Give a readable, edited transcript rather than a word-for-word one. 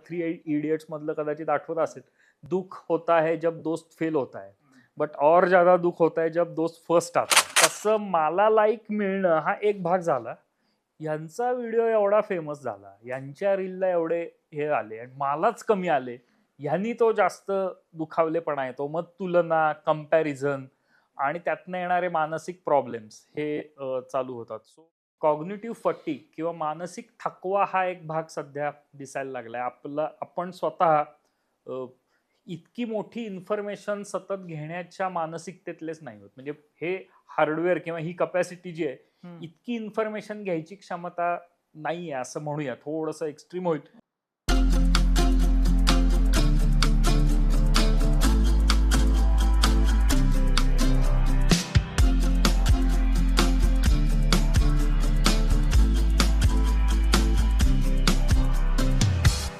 Three idiots मधलं कदाचित आठवत असेल, दुख होता है जब दोस्त फेल होता है बट और ज्यादा दुख होता है जब दोस्त फर्स्ट आता है. तसं मला लाईक मिळणं हा एक भाग झाला. यांचा व्हिडिओ एवढा फेमस झाला, यांच्या रीलला एवढे हे आले आणि मलाच कमी आले, ह्यांनी तो जास्त दुखावलेपणा येतो. मग तुलना, कंपॅरिझन आणि त्यातनं येणारे मानसिक प्रॉब्लेम्स हे चालू होतात. सो कॉग्निटिव्ह फटीग किंवा मानसिक थकवा हा एक भाग सध्या दिसायला लागलाय. आपण स्वतः इतकी मोठी इन्फॉर्मेशन सतत घेण्याच्या मानसिकतेतलेच नाही होत. म्हणजे हे हार्डवेअर किंवा ही कपॅसिटी जी आहे, इतकी इन्फॉर्मेशन घ्यायची क्षमता नाहीये असं म्हणूया. थोडंसं एक्स्ट्रीम होईल.